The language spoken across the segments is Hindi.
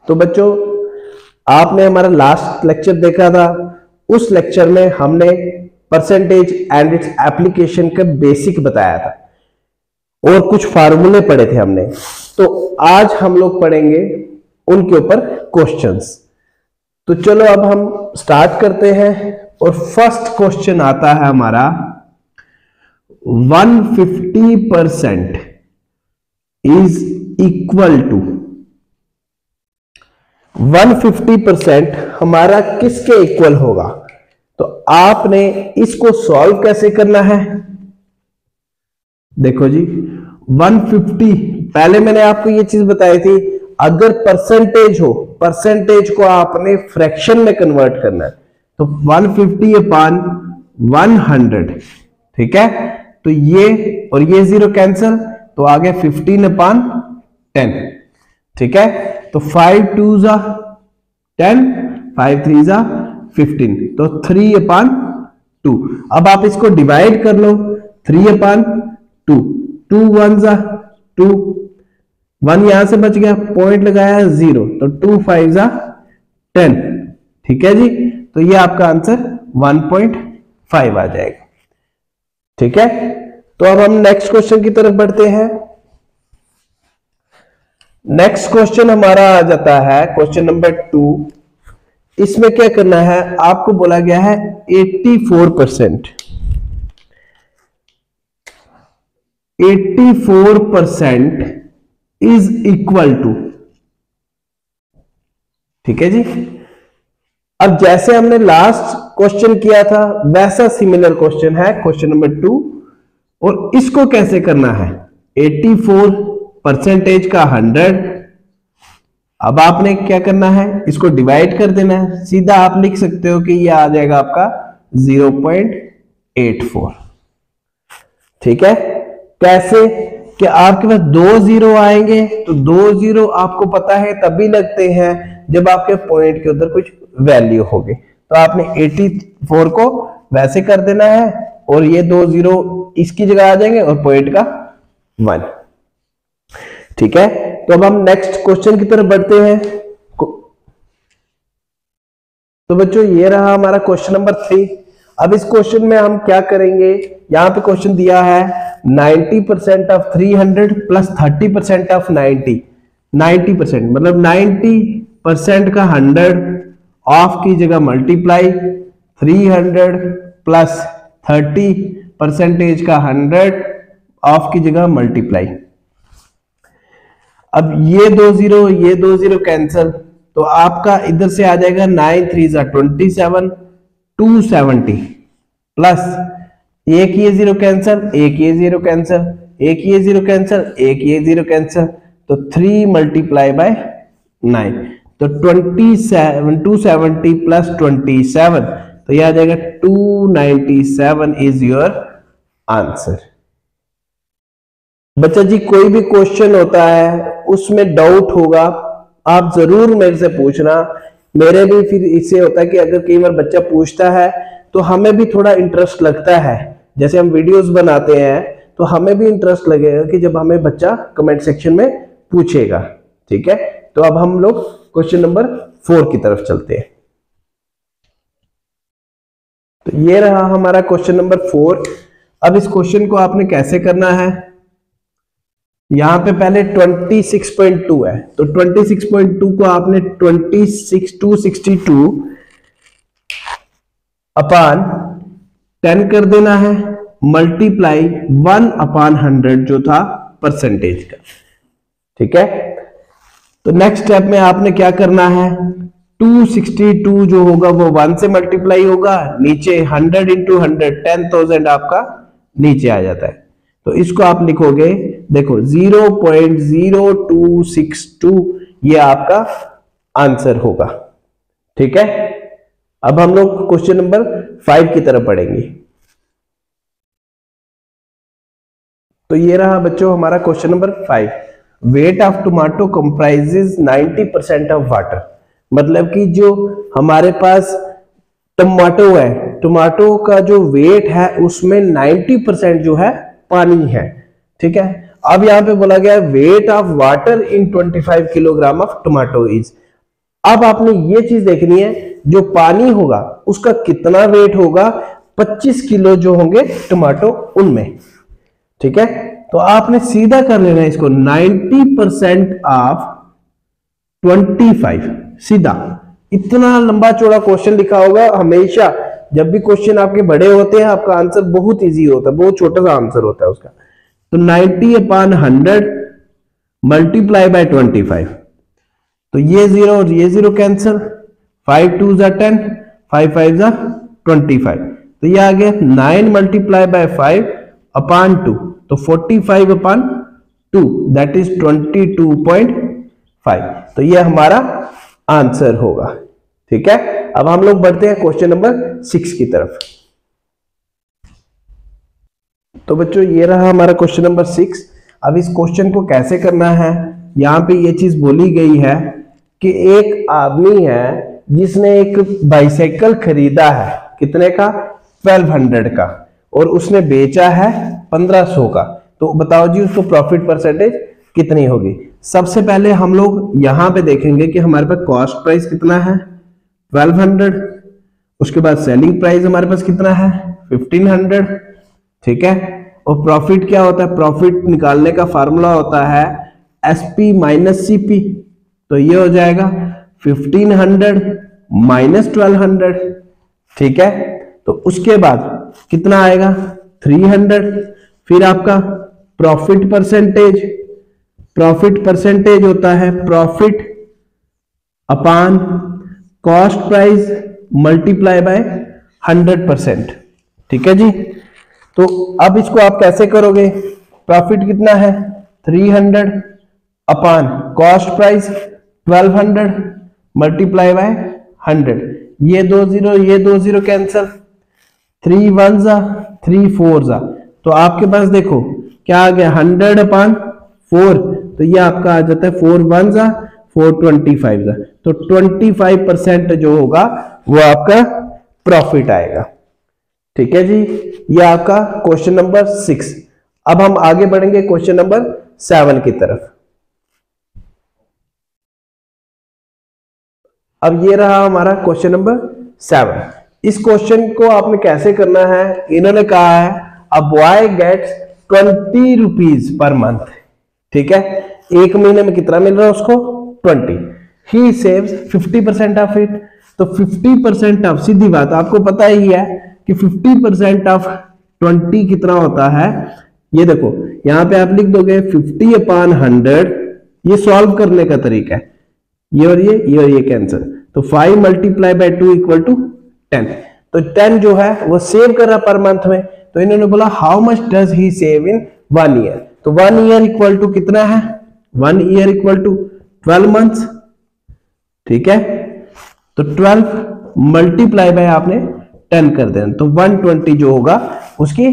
तो बच्चों आपने हमारा लास्ट लेक्चर देखा था, उस लेक्चर में हमने परसेंटेज एंड इट्स एप्लीकेशन का बेसिक बताया था और कुछ फार्मूले पढ़े थे हमने। तो आज हम लोग पढ़ेंगे उनके ऊपर क्वेश्चंस। तो चलो अब हम स्टार्ट करते हैं और फर्स्ट क्वेश्चन आता है हमारा 150% इज इक्वल टू 150% हमारा किसके इक्वल होगा। तो आपने इसको सॉल्व कैसे करना है, देखो जी 150, पहले मैंने आपको ये चीज बताई थी, अगर परसेंटेज हो, परसेंटेज को आपने फ्रैक्शन में कन्वर्ट करना है, तो 150 अपान 100, ठीक है। तो ये और ये जीरो कैंसिल, तो आगे 15 अपान 10, ठीक है। तो 5 2 जा 10, 5 3 जा 15, तो 3 अपान 2। अब आप इसको डिवाइड कर लो, 3 अपान 2, 2 1 जा 2, 1 यहां से बच गया, पॉइंट लगाया 0, तो 2 5 जा 10, ठीक है जी। तो ये आपका आंसर 1.5 आ जाएगा, ठीक है। तो अब हम नेक्स्ट क्वेश्चन की तरफ बढ़ते हैं। नेक्स्ट क्वेश्चन हमारा आ जाता है क्वेश्चन नंबर 2। इसमें क्या करना है, आपको बोला गया है 84% इज इक्वल टू, ठीक है जी। अब जैसे हमने लास्ट क्वेश्चन किया था वैसा सिमिलर क्वेश्चन है क्वेश्चन नंबर 2, और इसको कैसे करना है, 84% का 100। अब आपने क्या करना है, इसको डिवाइड कर देना है, सीधा आप लिख सकते हो कि ये आ जाएगा आपका 0.84, ठीक है। कैसे कि आपके पास 2 जीरो आएंगे, तो 2 जीरो आपको पता है तभी लगते हैं जब आपके पॉइंट के उधर कुछ वैल्यू होगी। तो आपने 84 को वैसे कर देना है और ये 2 जीरो इसकी जगह आ जाएंगे और पॉइंट का 1, ठीक है। तो अब हम नेक्स्ट क्वेश्चन की तरफ बढ़ते हैं। तो बच्चों ये रहा हमारा क्वेश्चन नंबर 3। अब इस क्वेश्चन में हम क्या करेंगे, यहां पे क्वेश्चन दिया है 90% ऑफ 300 प्लस 30% ऑफ 90, 90% मतलब 90% का 100 ऑफ की जगह मल्टीप्लाई 300 प्लस 30% का 100 ऑफ की जगह मल्टीप्लाई। अब ये 2 जीरो कैंसिल, तो आपका इधर से आ जाएगा 9 3 27, 270 प्लस एक ये जीरो कैंसिल, एक ये जीरो कैंसिल, एक ये जीरो कैंसिल, एक ये जीरो कैंसिल, तो 3 मल्टीप्लाई बाय 9, तो 27, 270 प्लस 27, तो यह आ जाएगा 297 इज योर आंसर। बच्चा जी कोई भी क्वेश्चन होता है उसमें डाउट होगा, आप जरूर मेरे से पूछना। मेरे भी फिर इससे होता है कि अगर कई बार बच्चा पूछता है तो हमें भी थोड़ा इंटरेस्ट लगता है, जैसे हम वीडियोस बनाते हैं तो हमें भी इंटरेस्ट लगेगा कि जब हमें बच्चा कमेंट सेक्शन में पूछेगा, ठीक है। तो अब हम लोग क्वेश्चन नंबर 4 की तरफ चलते हैं। तो ये रहा हमारा क्वेश्चन नंबर 4। अब इस क्वेश्चन को आपने कैसे करना है, यहां पे पहले 26.2 है, तो 26.2 को आपने 262 अपान 10 कर देना है, मल्टीप्लाई 1 अपान 100 जो था परसेंटेज का, ठीक है। तो नेक्स्ट स्टेप में आपने क्या करना है, 262 जो होगा वो 1 से मल्टीप्लाई होगा, नीचे 100 इंटू 100 10,000 आपका नीचे आ जाता है, तो इसको आप लिखोगे, देखो 0.0262 ये आपका आंसर होगा, ठीक है। अब हम लोग क्वेश्चन नंबर 5 की तरफ पढ़ेंगे। तो ये रहा बच्चों हमारा question number 5। Weight of tomato comprises 90% of water, मतलब कि जो हमारे पास टमाटो है, टमाटो का जो वेट है उसमें 90% जो है पानी है, ठीक है। अब यहां पे बोला गया weight of water in 25 kilogram of tomato is, अब आपने ये चीज देखनी है, जो पानी होगा उसका कितना वेट होगा, 25 किलो जो होंगे टमाटो उनमें। ठीक है, तो आपने सीधा कर लेना है इसको 90% ऑफ 25, सीधा। इतना लंबा चौड़ा क्वेश्चन लिखा होगा। हमेशा जब भी क्वेश्चन आपके बड़े होते हैं आपका आंसर बहुत इजी होता है, बहुत छोटा सा आंसर होता है उसका। तो 90/100 मल्टीप्लाई बाय 25, तो ये 0 और ये 0 कैंसिल, 5 2 जा 10, 5 5 जा 25, तो ये आ गया 9 मल्टीप्लाई बाय 5/2, तो 45/2, दैट इज 22.5, तो ये हमारा आंसर होगा। ठीक है, अब हम लोग बढ़ते हैं क्वेश्चन नंबर 6 की तरफ। तो बच्चों ये रहा हमारा क्वेश्चन नंबर 6। अब इस क्वेश्चन को कैसे करना है, यहां पे ये चीज बोली गई है कि एक आदमी है जिसने एक बाइसाइकिल खरीदा है, कितने का, 1200 का, और उसने बेचा है 1500 का। तो बताओ जी उसको प्रॉफिट परसेंटेज कितनी होगी। सबसे पहले हम लोग यहां पे देखेंगे कि हमारे पास कॉस्ट प्राइस कितना है, 1200, उसके बाद सेलिंग प्राइस हमारे पास कितना है, 1500। ठीक है, और प्रॉफिट क्या होता है, प्रॉफिट निकालने का फार्मूला होता है एसपी माइनस सीपी, तो ये हो जाएगा 1500 माइनस 1200। ठीक है, तो उसके बाद कितना आएगा, 300। फिर आपका प्रॉफिट परसेंटेज, प्रॉफिट परसेंटेज होता है profit upon cost price multiply by 100%। ठीक है जी, तो अब इसको आप कैसे करोगे, प्रॉफिट कितना है 300 अपान कॉस्ट प्राइस 1200 मल्टीप्लाई बाय 100, ये 2 0 कैंसिल, 3 1 जा 3 4 जा, तो आपके पास देखो क्या आ गया 100/4, तो ये आपका आ जाता है 4 1 जा 4 25 जा, तो 25% जो होगा वो आपका प्रॉफिट आएगा। ठीक है जी, ये आपका क्वेश्चन नंबर 6। अब हम आगे बढ़ेंगे क्वेश्चन नंबर 7 की तरफ। अब ये रहा हमारा क्वेश्चन नंबर 7। इस क्वेश्चन को आपने कैसे करना है, इन्होंने कहा है a boy gets 20 rupees per month. ठीक है, एक महीने में कितना मिल रहा है उसको, 20। ही सेव्स 50% ऑफ इट, तो 50% ऑफ, सीधी बात आपको पता ही है कि 50% ऑफ 20 कितना होता है। ये देखो यहां पे आप लिख दोगे 50/100, ये सॉल्व करने का तरीका है, ये और ये कैंसिल, तो 5 मल्टीप्लाई बाय 2 इक्वल टू 10, तो 10 जो है वो सेव कर रहा पर मंथ में। तो इन्होंने बोला how much does he save in 1 year, तो 1 ईयर इक्वल टू कितना है, 1 ईयर इक्वल टू 12 मंथ्स। ठीक है, तो 12 मल्टीप्लाई बाय आपने 10 कर देना, तो 120 जो होगा उसकी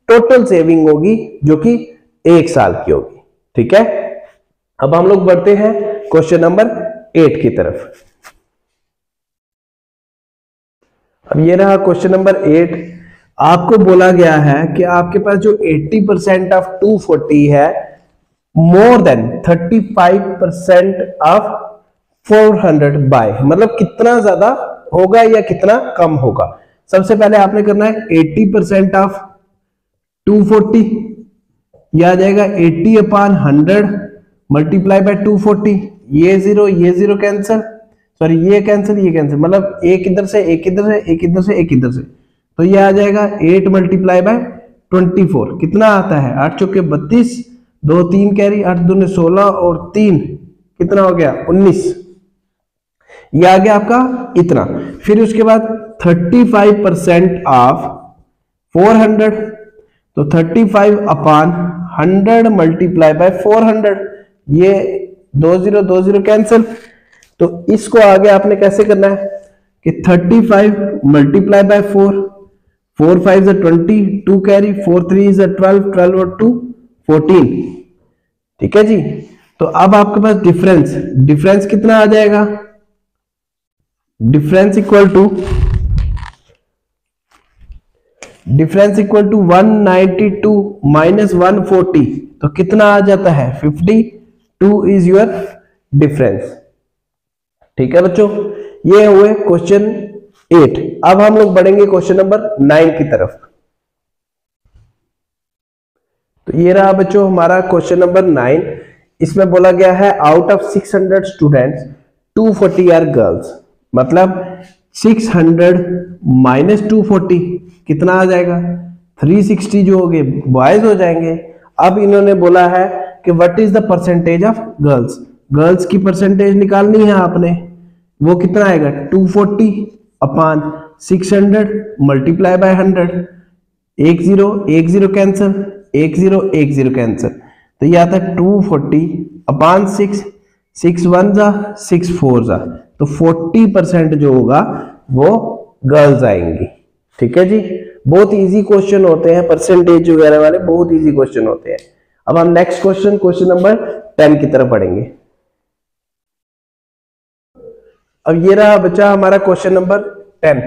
टोटल सेविंग होगी जो कि 1 साल की होगी। ठीक है, अब हम लोग बढ़ते हैं क्वेश्चन नंबर 8 की तरफ। अब ये रहा क्वेश्चन नंबर 8। आपको बोला गया है कि आपके पास जो 80% ऑफ 240 है मोर देन 35% ऑफ 400 बाय, मतलब कितना ज्यादा होगा या कितना कम होगा। सबसे पहले आपने करना है 80% ऑफ 240, यह आ जाएगा 80/100 मल्टीप्लाई बाय 240, ये 0 कैंसिल, सॉरी ये कैंसिल, मतलब एक इधर से एक इधर से एक इधर से एक इधर से, तो ये आ जाएगा 8 मल्टीप्लाई बाय 24, कितना आता है 8 चौके 32, 2 3 कैरी, 8 दूने 16 और 3 कितना हो गया 19, ये आ गया आपका इतना। फिर उसके बाद 35% ऑफ 400, तो 35/100 मल्टीप्लाई बाय 400, ये 2 0 कैंसिल, तो इसको आगे आपने कैसे करना है कि 35 multiply by 4, 4 5 is 20, 2 carry, 4 3 is 12, 12 और 2 14। ठीक है जी, तो अब आपके पास डिफरेंस कितना आ जाएगा, डिफरेंस इक्वल टू 192 माइनस 140, तो कितना आ जाता है 52 इज योर डिफरेंस। ठीक है बच्चों, ये हुए क्वेश्चन 8। अब हम लोग बढ़ेंगे क्वेश्चन नंबर 9 की तरफ। तो ये रहा बच्चों हमारा क्वेश्चन नंबर 9। इसमें बोला गया है out of 600 students 240 are girls, मतलब 600 माइनस 240 कितना आ जाएगा, 360 जो हो गए बॉयज हो जाएंगे। अब इन्होंने बोला है कि what is the percentage of girls, girls की परसेंटेज निकालनी है आपने। वो कितना आएगा 240 upon 600 multiply by 100, 1 0 1 0 cancel, 1 0 1 0 cancel, तो ये आता है 240 अपॉन 6, 6 1 जा 6 4 जा, तो 40% जो होगा वो गर्ल्स आएंगी। ठीक है जी, बहुत इजी क्वेश्चन होते हैं परसेंटेज वगैरह वाले, बहुत इजी क्वेश्चन होते हैं। अब हम नेक्स्ट क्वेश्चन, क्वेश्चन नंबर 10 की तरफ बढ़ेंगे। अब ये रहा बच्चा हमारा क्वेश्चन नंबर 10।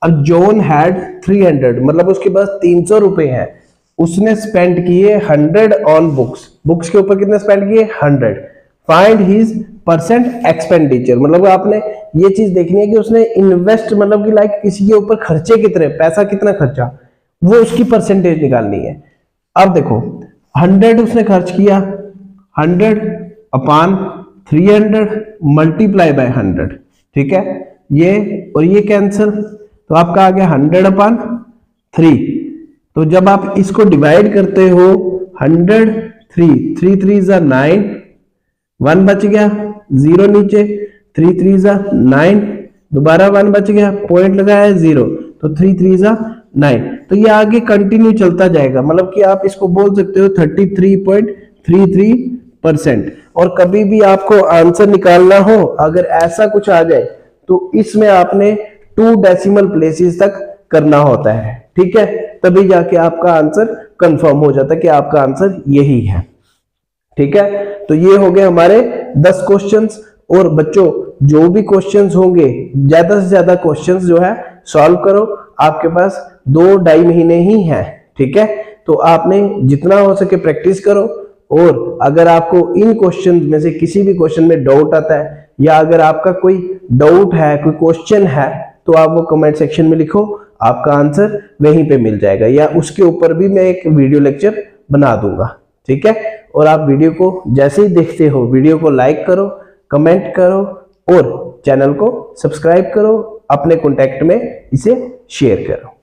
अब जॉन हैड 300, मतलब उसके पास 300 रुपए हैं, उसने स्पेंड किए 100 ऑन बुक्स, बुक्स के ऊपर कितने स्पेंड किए 100। फाइंड हिज परसेंट एक्सपेंडिचर, मतलब आपने ये चीज देखनी है कि उसने इन्वेस्ट, मतलब कि लाइक किसी के ऊपर खर्चे कितने, पैसा कितना खर्चा, वो उसकी परसेंटेज निकालनी है। अब देखो 100 उसने खर्च किया, 100 अपॉन 300 मल्टीप्लाई बाय 100, ठीक है, ये और ये कैंसिल, तो आपका आ गया 100 अपॉन 3। तो जब आप इसको डिवाइड करते हो 100 3 3 जा 9, 1 बच गया, 0 नीचे, 3 3 जा 9, दोबारा 1 बच गया, पॉइंट लगाया 0, तो 3 3 जा 9, तो ये आगे कंटिन्यू चलता जाएगा, मतलब कि आप इसको बोल सकते हो 33.33%। और कभी भी आपको आंसर निकालना हो, अगर ऐसा कुछ आ जाए तो इसमें आपने 2 डेसिमल प्लेसेस तक करना होता है, ठीक है, तभी जाके आपका आंसर कंफर्म हो जाता है कि आपका आंसर यही है। ठीक है, तो ये हो गए हमारे 10 क्वेश्चंस। और बच्चों जो भी क्वेश्चंस होंगे, ज्यादा से ज्यादा क्वेश्चंस जो है सॉल्व करो, आपके पास 2-2.5 महीने ही हैं। ठीक है, तो आपने जितना हो सके प्रैक्टिस करो, और अगर आपको इन क्वेश्चंस में से किसी भी क्वेश्चन में डाउट आता है, या अगर आपका कोई डाउट है, कोई क्वेश्चन है, तो आप वो कमेंट सेक्शन में लिखो, आपका आंसर वहीं पे मिल जाएगा, या उसके ऊपर भी मैं एक वीडियो लेक्चर बना दूंगा। ठीक है, और आप वीडियो को जैसे ही देखते हो, वीडियो को लाइक करो, कमेंट करो और चैनल को सब्सक्राइब करो, अपने कॉन्टेक्ट में इसे शेयर करो।